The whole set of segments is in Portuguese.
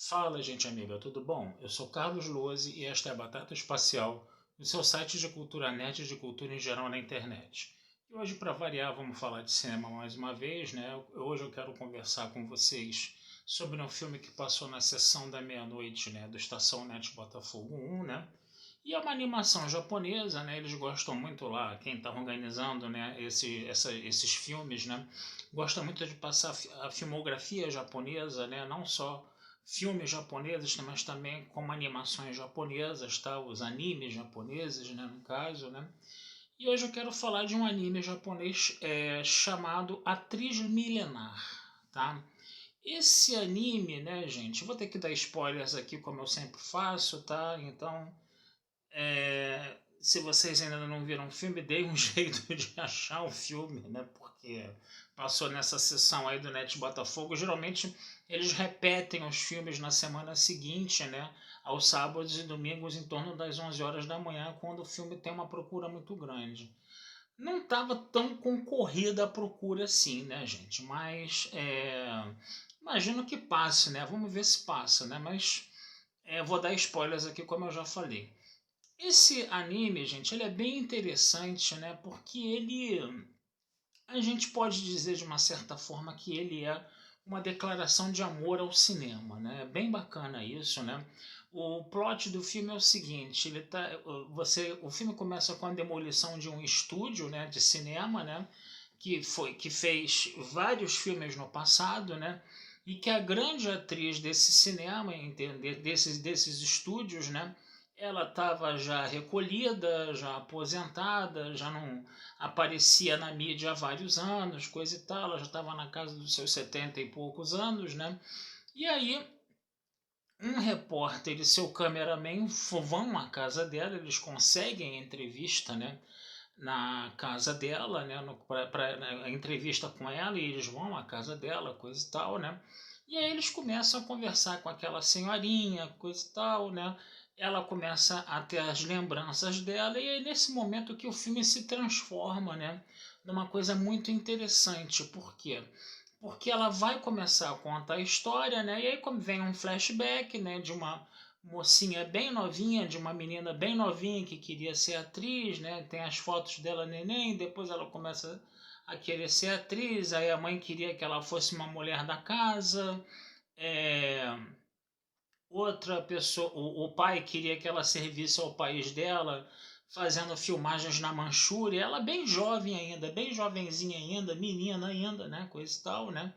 Fala, gente amiga, tudo bom? Eu sou Carlos Lose e esta é a Batata Espacial, o seu site de cultura nerd e de cultura em geral na internet. E hoje, para variar, vamos falar de cinema mais uma vez, né? Hoje eu quero conversar com vocês sobre um filme que passou na sessão da meia-noite, né? Do Estação Net Botafogo 1, né? E é uma animação japonesa, né? Eles gostam muito lá, quem está organizando, né? Esses filmes, né? Gosta muito de passar a filmografia japonesa, né? Não só filmes japoneses, mas também como animações japonesas, tá? Os animes japoneses, né? No caso, né? E hoje eu quero falar de um anime japonês chamado Atriz Milenar, tá? Esse anime, né, gente? Vou ter que dar spoilers aqui, como eu sempre faço, tá? Então, se vocês ainda não viram o filme, dei um jeito de achar o filme, né? Porque passou nessa sessão aí do Net Botafogo. Geralmente eles repetem os filmes na semana seguinte, né? Aos sábados e domingos em torno das 11 horas da manhã, quando o filme tem uma procura muito grande. Não estava tão concorrida a procura assim, né, gente? Mas imagino que passe, né? Vamos ver se passa, né? Mas vou dar spoilers aqui, como eu já falei. Esse anime, gente, ele é bem interessante, né? Porque a gente pode dizer de uma certa forma que ele é uma declaração de amor ao cinema, né? É bem bacana isso, né? O plot do filme é o seguinte, o filme começa com a demolição de um estúdio, né, de cinema, né, que fez vários filmes no passado, né? E que a grande atriz desse cinema, desses estúdios, né? Ela estava já recolhida, já aposentada, já não aparecia na mídia há vários anos, coisa e tal, ela já estava na casa dos seus 70 e poucos anos, né? E aí, um repórter e seu cameraman vão à casa dela, eles conseguem a entrevista, né? Na casa dela, né? Para a entrevista com ela, e eles vão à casa dela, coisa e tal, né? E aí eles começam a conversar com aquela senhorinha, coisa e tal, né? Ela começa a ter as lembranças dela, e é nesse momento que o filme se transforma, né? Numa coisa muito interessante. Por quê? Porque ela vai começar a contar a história, né? E aí como vem um flashback, né, de uma mocinha bem novinha, de uma menina bem novinha que queria ser atriz, né? Tem as fotos dela neném, depois ela começa a querer ser atriz, aí a mãe queria que ela fosse uma mulher da casa, é, outra pessoa, o pai queria que ela servisse ao país dela, fazendo filmagens na Manchúria, ela bem jovem ainda, bem jovenzinha ainda, menina ainda, né, coisa e tal, né,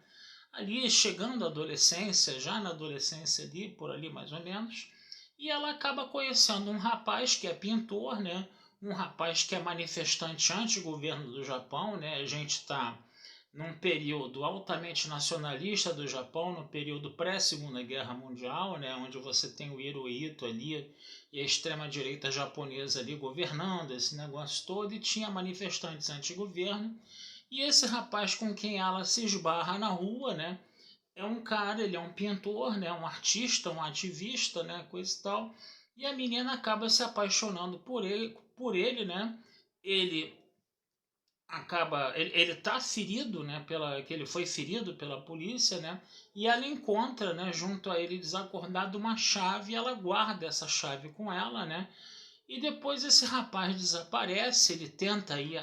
ali chegando à adolescência, já na adolescência ali, por ali mais ou menos, e ela acaba conhecendo um rapaz que é pintor, né, um rapaz que é manifestante anti-governo do Japão, né, a gente está num período altamente nacionalista do Japão, no período pré-Segunda Guerra Mundial, né, onde você tem o Hirohito ali e a extrema-direita japonesa ali governando esse negócio todo, e tinha manifestantes anti-governo, e esse rapaz com quem ela se esbarra na rua, né, é um cara, ele é um pintor, né, um artista, um ativista, né, coisa e tal, e a menina acaba se apaixonando por ele, né, ele ele tá ferido, né, que ele foi ferido pela polícia, né, e ela encontra, né, junto a ele desacordado uma chave, e ela guarda essa chave com ela, né, e depois esse rapaz desaparece,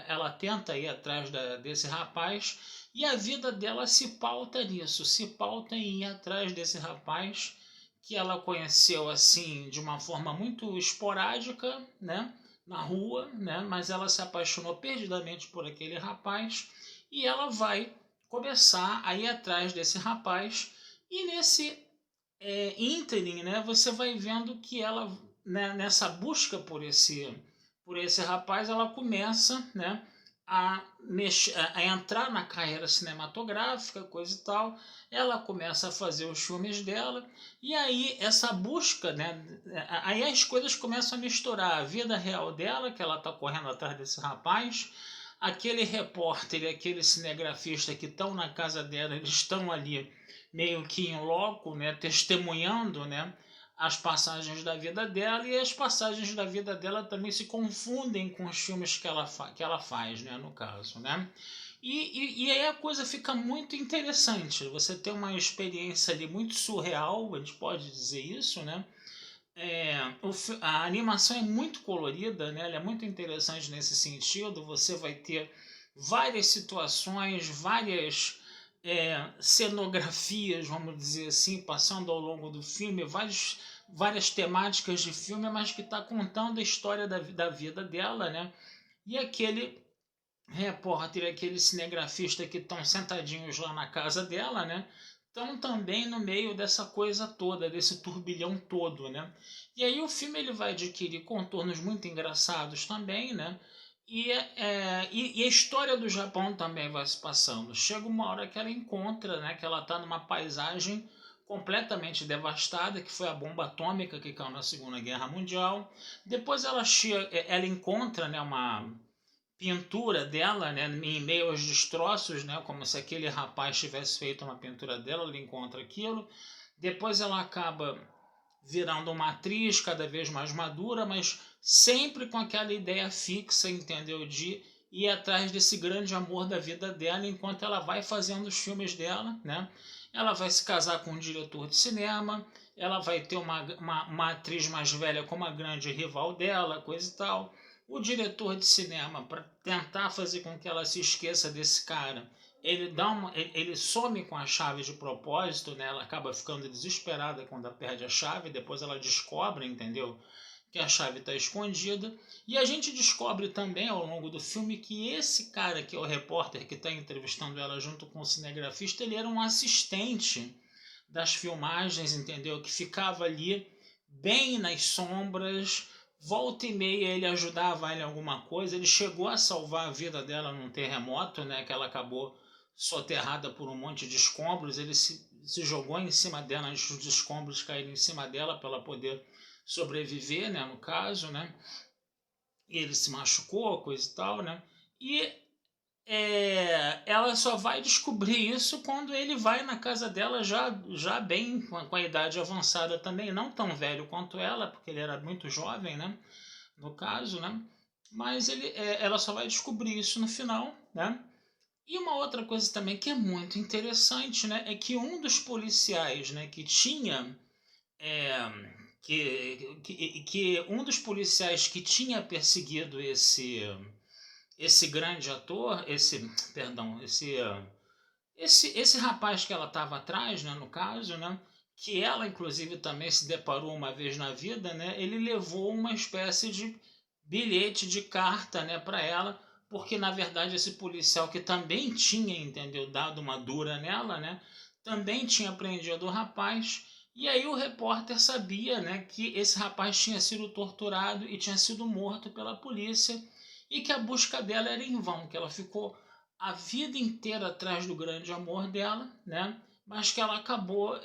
ela tenta ir atrás desse rapaz, e a vida dela se pauta nisso, se pauta em ir atrás desse rapaz que ela conheceu assim de uma forma muito esporádica, né, na rua, né, mas ela se apaixonou perdidamente por aquele rapaz, e ela vai começar a ir atrás desse rapaz, e nesse ínterim, né, você vai vendo que ela, né, nessa busca por esse rapaz, ela começa, né, a entrar na carreira cinematográfica, coisa e tal. Ela começa a fazer os filmes dela, e aí essa busca, né, aí as coisas começam a misturar a vida real dela, que ela está correndo atrás desse rapaz, aquele repórter e aquele cinegrafista que estão na casa dela, eles estão ali meio que em loco, né, testemunhando, né, as passagens da vida dela, e as passagens da vida dela também se confundem com os filmes que ela faz, né, no caso, né. E aí a coisa fica muito interessante. Você tem uma experiência ali muito surreal, a gente pode dizer isso, né? A animação é muito colorida, né? Ela é muito interessante nesse sentido. Você vai ter várias situações, várias cenografias, vamos dizer assim, passando ao longo do filme, várias temáticas de filme, mas que está contando a história da vida dela, né? E aquele repórter, aquele cinegrafista que estão sentadinhos lá na casa dela, né? Estão também no meio dessa coisa toda, desse turbilhão todo, né? E aí o filme ele vai adquirir contornos muito engraçados também, né? E a história do Japão também vai se passando. Chega uma hora que ela encontra, né? Que ela está numa paisagem completamente devastada, que foi a bomba atômica que caiu na Segunda Guerra Mundial. Depois ela encontra, né, uma pintura dela, né, em meio aos destroços, né, como se aquele rapaz tivesse feito uma pintura dela, ela encontra aquilo. Depois ela acaba virando uma atriz cada vez mais madura, mas sempre com aquela ideia fixa, entendeu? De ir atrás desse grande amor da vida dela, enquanto ela vai fazendo os filmes dela, né? Ela vai se casar com um diretor de cinema, ela vai ter uma atriz mais velha como a grande rival dela, coisa e tal. O diretor de cinema, para tentar fazer com que ela se esqueça desse cara, ele some com a chave de propósito, né? Ela acaba ficando desesperada quando ela perde a chave, depois ela descobre, entendeu? Que a chave está escondida. E a gente descobre também ao longo do filme que esse cara, que é o repórter que está entrevistando ela junto com o cinegrafista, ele era um assistente das filmagens, entendeu? Que ficava ali bem nas sombras. Volta e meia ele ajudava ela em alguma coisa. Ele chegou a salvar a vida dela num terremoto, né? Que ela acabou soterrada por um monte de escombros. Ele se jogou em cima dela antes dos escombros caírem em cima dela para ela poder sobreviver, né? No caso, né? E ele se machucou, coisa e tal, né? E ela só vai descobrir isso quando ele vai na casa dela já bem com a idade avançada também, não tão velho quanto ela, porque ele era muito jovem, né? No caso, né? Mas ela só vai descobrir isso no final, né? E uma outra coisa também que é muito interessante, né, é que um dos policiais, né, que tinha que um dos policiais que tinha perseguido esse grande ator, esse rapaz que ela estava atrás, né, no caso, né, que ela inclusive também se deparou uma vez na vida, né, ele levou uma espécie de bilhete de carta, né, para ela, porque na verdade esse policial que também tinha, entendeu, dado uma dura nela, né, também tinha prendido o rapaz. E aí o repórter sabia, né, que esse rapaz tinha sido torturado e tinha sido morto pela polícia e que a busca dela era em vão, que ela ficou a vida inteira atrás do grande amor dela, né? Mas que ela acabou,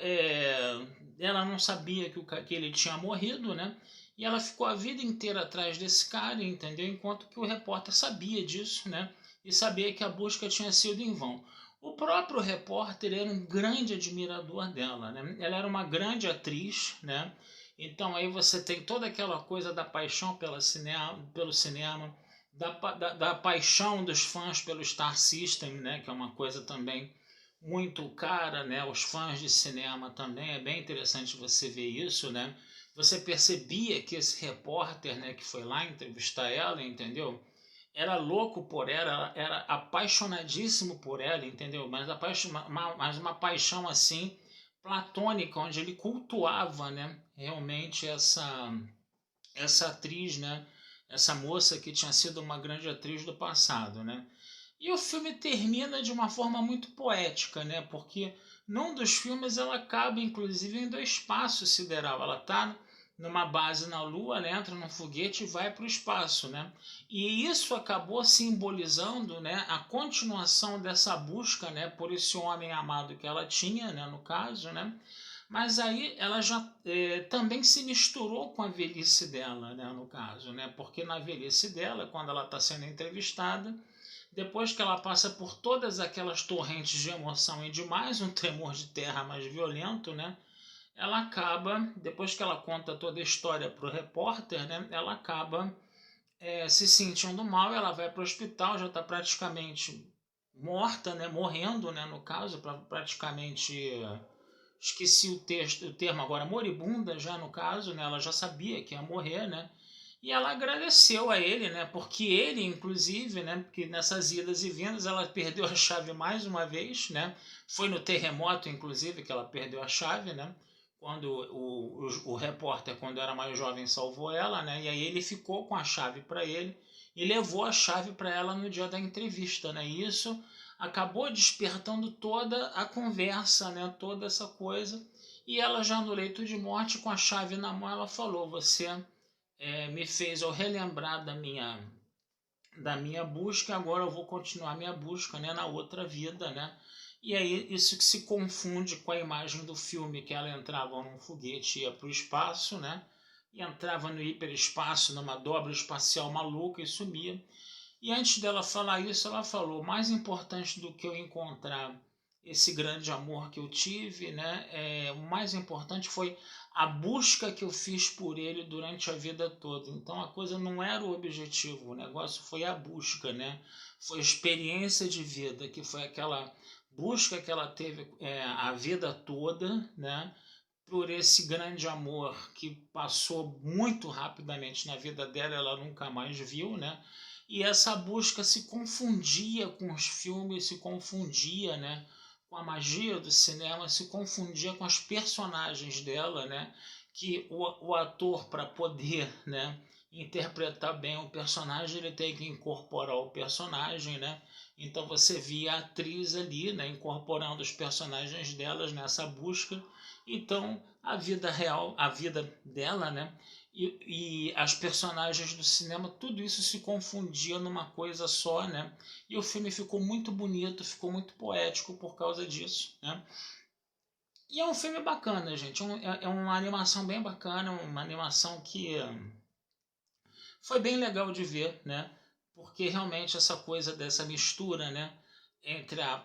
ela não sabia que ele tinha morrido, né? E ela ficou a vida inteira atrás desse cara, entendeu? Enquanto que o repórter sabia disso, né? E sabia que a busca tinha sido em vão. O próprio repórter era um grande admirador dela, né? Ela era uma grande atriz, né? Então aí você tem toda aquela coisa da paixão pelo cinema, da paixão dos fãs pelo Star System, né? Que é uma coisa também muito cara, né? Os fãs de cinema também, é bem interessante você ver isso, né? Você percebia que esse repórter, né, que foi lá entrevistar ela, entendeu? Era louco por ela, era apaixonadíssimo por ela, entendeu? Mas uma paixão assim platônica, onde ele cultuava, né, realmente essa atriz, né, essa moça que tinha sido uma grande atriz do passado, né? E o filme termina de uma forma muito poética, né? Porque num dos filmes ela acaba, inclusive, indo ao espaço sideral. Ela está numa base na Lua, ela entra num foguete e vai para o espaço, né? E isso acabou simbolizando, né, a continuação dessa busca, né, por esse homem amado que ela tinha, né, no caso, né? Mas aí ela já também se misturou com a velhice dela, né, no caso, né? Porque na velhice dela, quando ela está sendo entrevistada, depois que ela passa por todas aquelas torrentes de emoção e de mais um tremor de terra mais violento, né? Ela acaba, depois que ela conta toda a história para o repórter, né? Ela acaba se sentindo mal, ela vai para o hospital, já está praticamente morta, né, morrendo, né, no caso, praticamente, esqueci o termo agora, moribunda já no caso, né, ela já sabia que ia morrer, né, e ela agradeceu a ele, né, porque ele, inclusive, né, porque nessas idas e vindas ela perdeu a chave mais uma vez, né, foi no terremoto, inclusive, que ela perdeu a chave, né, quando o repórter, quando era mais jovem, salvou ela, né, e aí ele ficou com a chave para ele, e levou a chave para ela no dia da entrevista, né? E isso acabou despertando toda a conversa, né? Toda essa coisa. E ela já no leito de morte, com a chave na mão, ela falou: "Você me fez eu relembrar da minha busca, agora eu vou continuar minha busca, né? Na outra vida, né?" E aí isso que se confunde com a imagem do filme, que ela entrava num foguete e ia para o espaço, né? E entrava no hiperespaço, numa dobra espacial maluca e sumia. E antes dela falar isso, ela falou: mais importante do que eu encontrar esse grande amor que eu tive, né? O mais importante foi a busca que eu fiz por ele durante a vida toda. Então a coisa não era o objetivo, o negócio foi a busca, né? Foi a experiência de vida, que foi aquela busca que ela teve a vida toda, né? Por esse grande amor que passou muito rapidamente na vida dela, ela nunca mais viu, né? E essa busca se confundia com os filmes, se confundia, né, com a magia do cinema, se confundia com as personagens dela, né, que o ator, para poder, né, interpretar bem o personagem, ele tem que incorporar o personagem, né? Então você via a atriz ali, né, incorporando os personagens delas nessa busca. Então a vida real, a vida dela, né, e as personagens do cinema, tudo isso se confundia numa coisa só, né? E o filme ficou muito bonito, ficou muito poético por causa disso, né? E é um filme bacana, gente. É uma animação bem bacana, uma animação que foi bem legal de ver, né? Porque realmente essa coisa dessa mistura, né? Entre a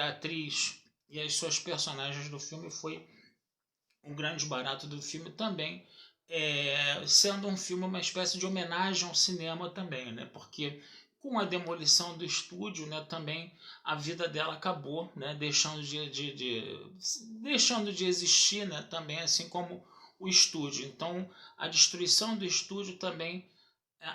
atriz e as suas personagens do filme foi um grande barato do filme também, sendo um filme uma espécie de homenagem ao cinema também, né? Porque com a demolição do estúdio, né, também a vida dela acabou, né, deixando de existir, né, também, assim como o estúdio. Então a destruição do estúdio também,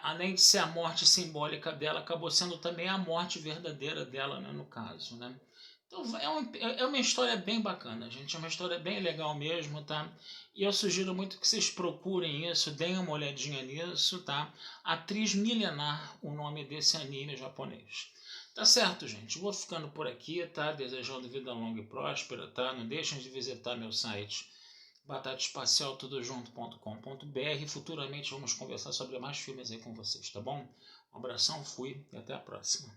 além de ser a morte simbólica dela, acabou sendo também a morte verdadeira dela, né, no caso, né? Então é uma história bem bacana, gente. É uma história bem legal mesmo, tá? E eu sugiro muito que vocês procurem isso, deem uma olhadinha nisso, tá? Atriz Milenar, o nome desse anime japonês. Tá certo, gente? Vou ficando por aqui, tá? Desejando vida longa e próspera, tá? Não deixem de visitar meu site batataespacialtudojunto.com.br. Futuramente vamos conversar sobre mais filmes aí com vocês, tá bom? Um abração, fui e até a próxima.